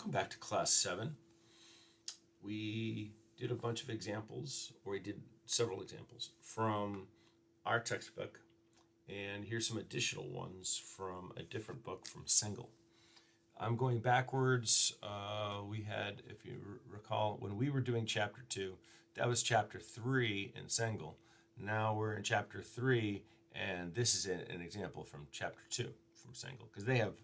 Welcome back to class 7. We did a bunch of examples, or we did several examples from our textbook, and here's some additional ones from a different book from Cengel. I'm going backwards. We had, if you recall, when we were doing chapter 2, that was chapter 3 in Cengel. Now we're in chapter 3, and this is an example from chapter 2 from Cengel, because they have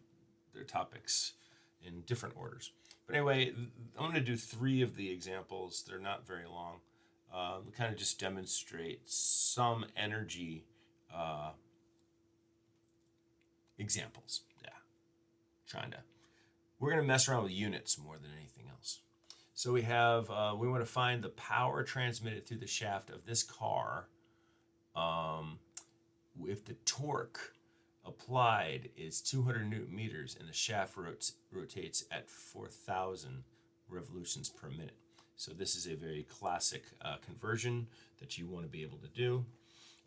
their topics in different orders. But anyway, I'm going to do 3 of the examples. They're not very long. Kind of just demonstrate some energy examples. Yeah, we're going to mess around with units more than anything else. So we have, we want to find the power transmitted through the shaft of this car if the torque applied is 200 newton meters and the shaft rotates at 4,000 revolutions per minute. So this is a very classic conversion that you want to be able to do.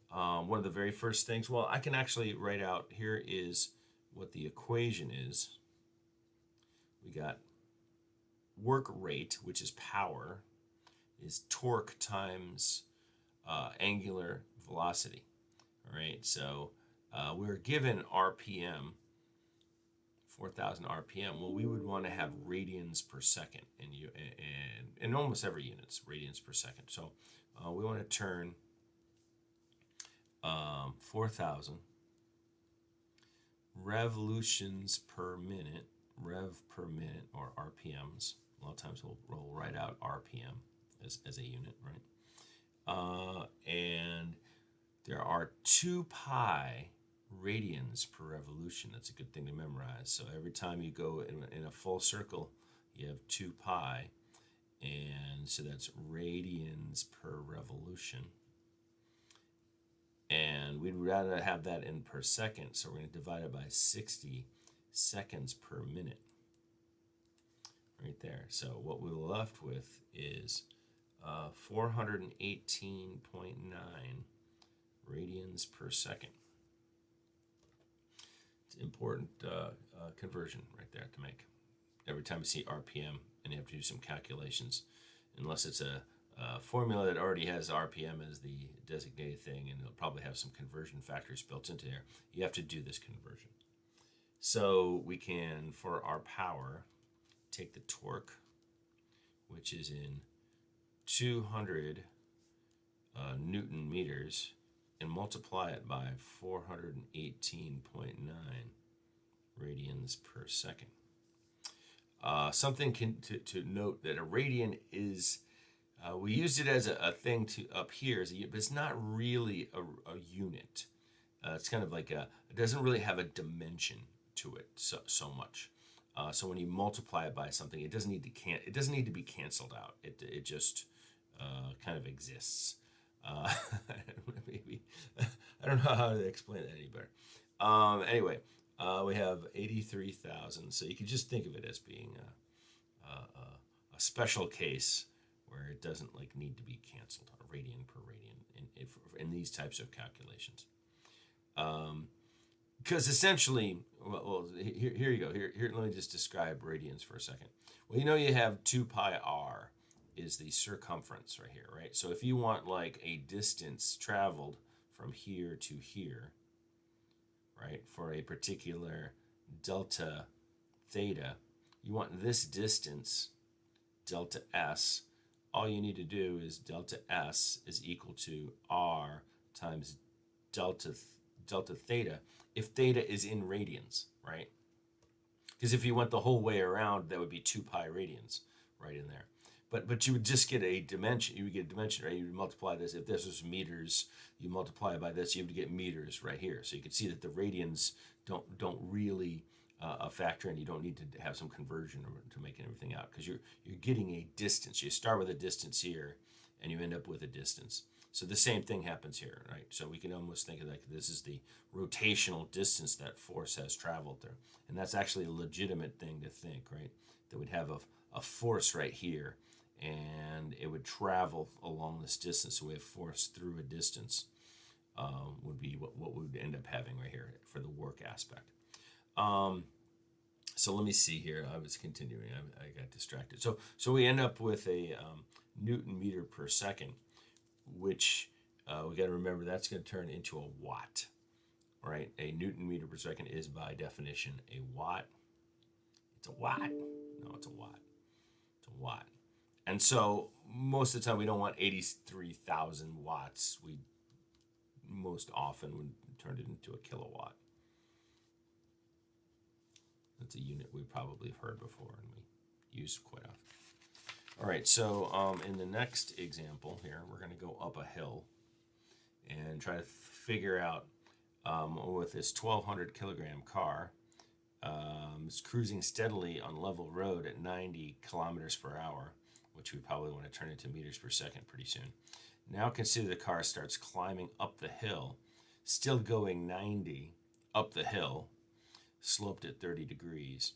One of the very first things, well, I can actually write out, here is what the equation is. We got work rate, which is power, is torque times angular velocity. All right, so we're given RPM, 4,000 RPM. Well, we would want to have radians per second, and almost every unit's radians per second. So we want to turn 4,000 revolutions per minute, rev per minute, or RPMs. A lot of times we'll write out RPM as a unit, right? And there are 2 pi radians per revolution. That's a good thing to memorize. So every time you go in a full circle, you have 2 pi, and so that's radians per revolution. And we'd rather have that in per second, so we're going to divide it by 60 seconds per minute. Right there. So what we're left with is 418.9 radians per second. It's an important conversion right there to make. Every time you see RPM and you have to do some calculations, unless it's a formula that already has RPM as the designated thing, and it'll probably have some conversion factors built into there, you have to do this conversion. So we can, for our power, take the torque, which is in 200 Newton meters, and multiply it by 418.9 radians per second. Something to note that a radian is, we used it as a thing up here, but it's not really a unit. It's kind of like it doesn't really have a dimension to it so much. So when you multiply it by something, it doesn't need to be canceled out. It just kind of exists. Maybe I don't know how to explain that any better. Anyway, we have 83,000. So you can just think of it as being a special case where it doesn't need to be canceled, a radian per radian in these types of calculations. Because essentially, well, here you go. Here, let me just describe radians for a second. Well, you have 2 pi r is the circumference right here, right? So if you want a distance traveled from here to here, right, for a particular delta theta, you want this distance, delta s. All you need to do is delta s is equal to r times delta theta, if theta is in radians, right? Because if you went the whole way around, that would be 2 pi radians right in there. But you would just get a dimension. You would get a dimension, right? You would multiply this. If this was meters, you multiply it by this, you would get meters right here. So you can see that the radians don't really factor in. You don't need to have some conversion to make everything out, because you're getting a distance. You start with a distance here, and you end up with a distance. So the same thing happens here, right? So we can almost think of this is the rotational distance that force has traveled through. And that's actually a legitimate thing to think, right? That we'd have a force right here, and it would travel along this distance. So we have force through a distance would be what we would end up having right here for the work aspect. So let me see here. I was continuing. I got distracted. So we end up with a Newton meter per second, which we got to remember that's going to turn into a watt, right? A Newton meter per second is by definition a watt. It's a watt. No, it's a watt. It's a watt. And so most of the time we don't want 83,000 watts. We most often would turn it into a kilowatt. That's a unit we probably have heard before and we use quite often. All right, so in the next example here, we're going to go up a hill and try to figure out with this 1,200 kilogram car, it's cruising steadily on level road at 90 kilometers per hour, which we probably want to turn into meters per second pretty soon. Now consider the car starts climbing up the hill, still going 90 up the hill, sloped at 30 degrees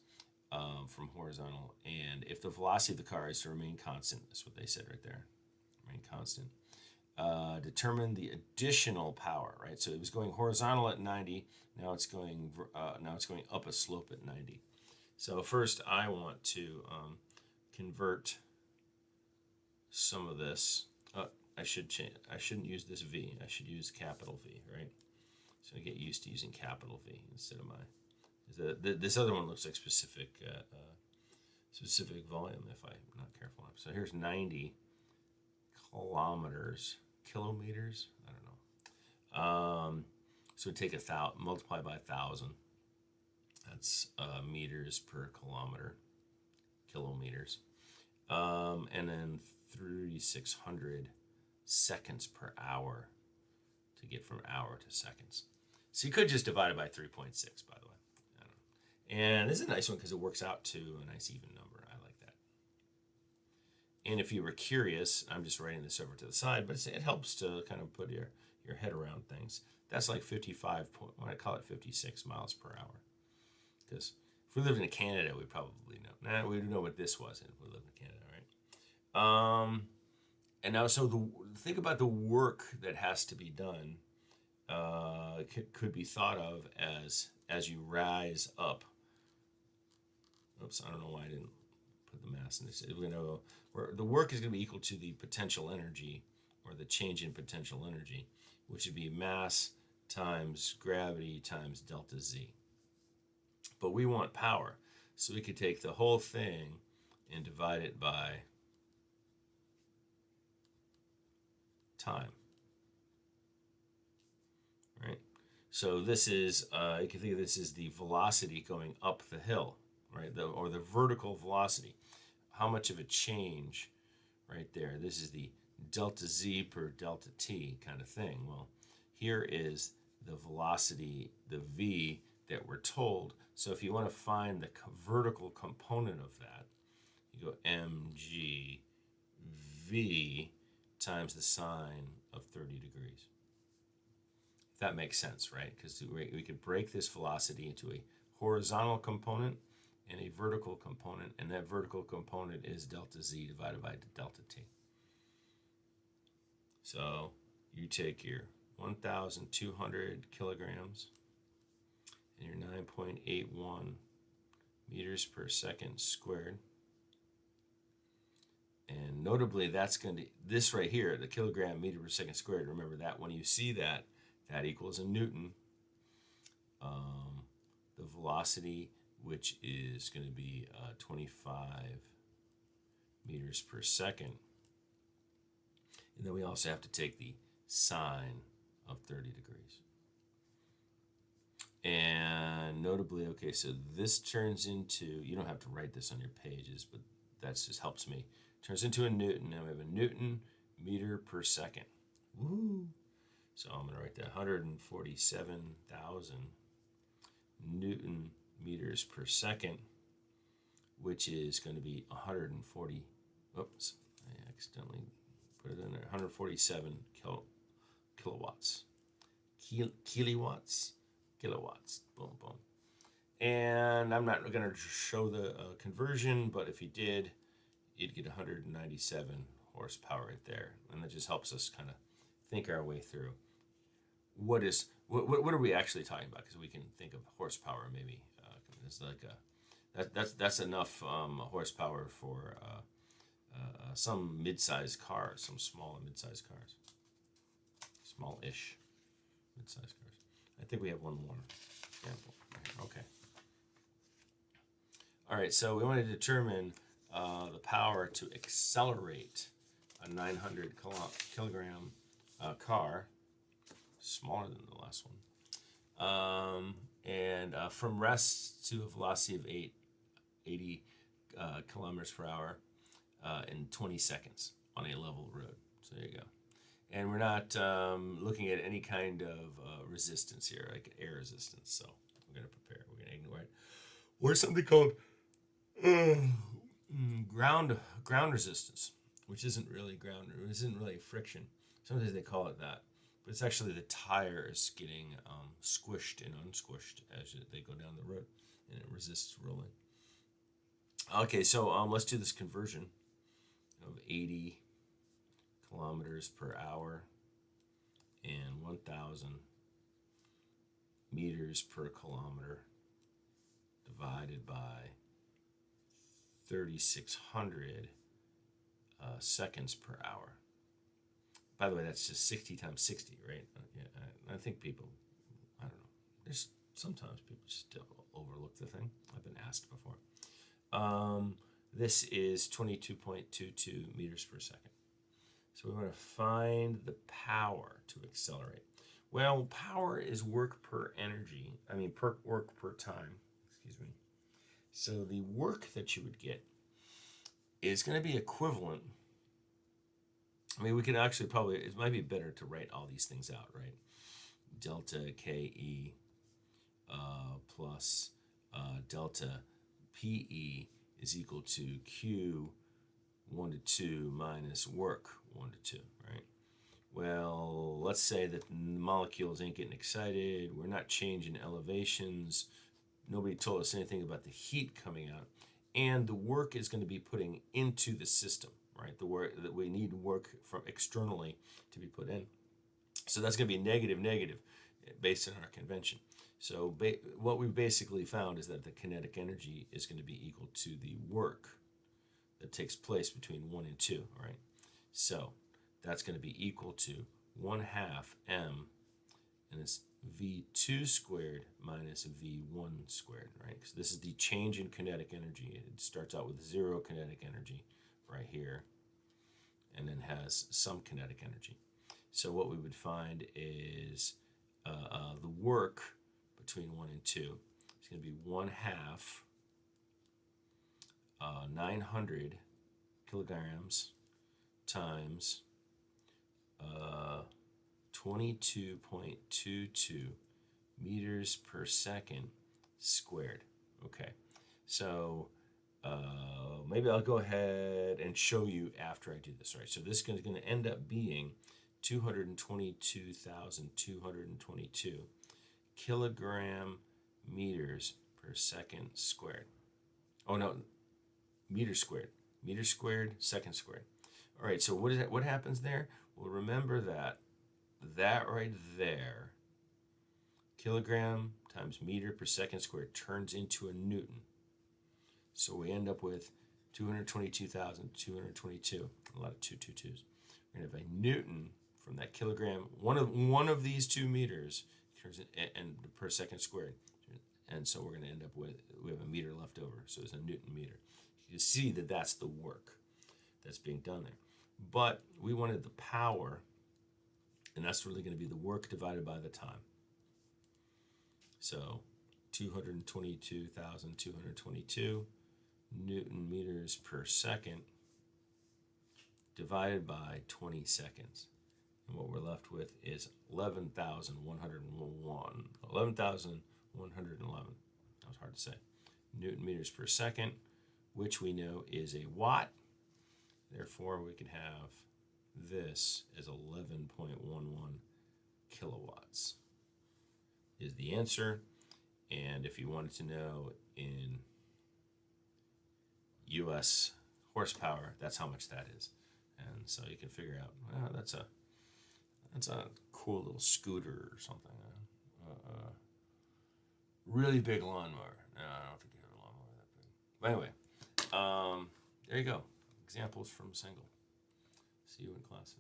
from horizontal. And if the velocity of the car is to remain constant, that's what they said right there, remain constant, determine the additional power, right? So it was going horizontal at 90, now it's going up a slope at 90. So first I want to convert some of this. I shouldn't use this V. I should use capital V, right? So I get used to using capital V instead of my. This other one looks like specific volume if I'm not careful. So here's 90 kilometers, kilometers. I don't know. So we take multiply by 1,000. That's meters per kilometer, kilometers, and then 3,600 seconds per hour to get from hour to seconds. So you could just divide it by 3.6, by the way. I don't know. And this is a nice one because it works out to a nice even number. I like that. And if you were curious, I'm just writing this over to the side, but it helps to kind of put your head around things. That's like 55, I call it 56 miles per hour. Because if we lived in Canada, we probably know. We know what this was if we lived in Canada, right? And now, so think about the work that has to be done. Could be thought of as you rise up. Oops, I don't know why I didn't put the mass in this. The work is going to be equal to the potential energy, or the change in potential energy, which would be mass times gravity times delta Z. But we want power, so we could take the whole thing and divide it by time, right? So this is, you can think of this as the velocity going up the hill, right? Or the vertical velocity. How much of a change right there? This is the delta Z per delta T kind of thing. Well, here is the velocity, the V that we're told. So if you want to find the vertical component of that, you go mg v times the sine of 30 degrees. If that makes sense, right? Because we could break this velocity into a horizontal component and a vertical component, and that vertical component is delta Z divided by delta T. So you take your 1,200 kilograms and your 9.81 meters per second squared. And notably, that's going to, this right here, the kilogram meter per second squared, remember that when you see that, that equals a Newton. The velocity, which is going to be 25 meters per second. And then we also have to take the sine of 30 degrees. And notably, okay, so this turns into, you don't have to write this on your pages, but that just helps me. Turns into a Newton. Now we have a Newton meter per second. Woo! So I'm going to write that 147,000 Newton meters per second, which is going to be 140. Oops, I accidentally put it in there. 147 kilowatts. Kilowatts. Boom, boom. And I'm not going to show the conversion, but if you did, you'd get 197 horsepower right there. And that just helps us kind of think our way through what are we actually talking about? Because we can think of horsepower maybe as like That's enough horsepower for some mid-sized cars, some small and mid-sized cars, small-ish mid-sized cars. I think we have one more example. Okay. All right, so we want to determine the power to accelerate a 900 kilogram car, smaller than the last one, and from rest to a velocity of 80 kilometers per hour in 20 seconds on a level road. So there you go. And we're not looking at any kind of resistance here, like air resistance. So we're going to prepare. We're going to ignore it. Or something called ground resistance, which isn't really ground. It isn't really friction. Sometimes they call it that, but it's actually the tires getting squished and unsquished as they go down the road, and it resists rolling. Okay, so let's do this conversion of 80 kilometers per hour and 1,000 meters per kilometer divided by 3,600 seconds per hour. By the way, that's just 60 times 60, right? Yeah, I think people, I don't know. There's sometimes people just overlook the thing. I've been asked before. This is 22.22 meters per second. So we want to find the power to accelerate. Well, power is work per work per time. Excuse me. So the work that you would get is going to be equivalent. I mean, we can actually it might be better to write all these things out, right? Delta KE plus delta PE is equal to Q 1 to 2 minus work 1 to 2, right? Well, let's say that the molecules ain't getting excited. We're not changing elevations. Nobody told us anything about the heat coming out. And the work is going to be putting into the system, right? The work that we need work from externally to be put in. So that's going to be negative based on our convention. So what we basically found is that the kinetic energy is going to be equal to the work that takes place between 1 and 2, right? So that's going to be equal to 1/2 m, and it's v2 squared minus v1 squared, right? So this is the change in kinetic energy. It starts out with 0 kinetic energy right here, and then has some kinetic energy. So what we would find is the work between 1 and 2 is going to be 1/2 900 kilograms times 22.22 meters per second squared. Okay, so maybe I'll go ahead and show you after I do this, right? So this is going to end up being 222,222 kilogram meters per second squared. Oh no, meters squared. Meters squared, second squared. All right, so what happens there? Well, remember that right there, kilogram times meter per second squared turns into a Newton. So we end up with 222,222, a lot of 222s. We're going to have a Newton from that kilogram. One of these 2 meters turns and per second squared. And so we're going to end up with, we have a meter left over. So it's a Newton meter. You see that that's the work that's being done there. But we wanted the power, and that's really going to be the work divided by the time. So 222,222 Newton meters per second divided by 20 seconds. And what we're left with is 11,101. 11,111. That was hard to say. Newton meters per second, which we know is a watt. Therefore, we can have this as 11.11 kilowatts is the answer. And if you wanted to know in US horsepower, that's how much that is. And so you can figure out, well, that's a cool little scooter or something. Really big lawnmower. No, I don't think you have a lawnmower that big. Anyway, there you go. Examples from Cengel. See you in class.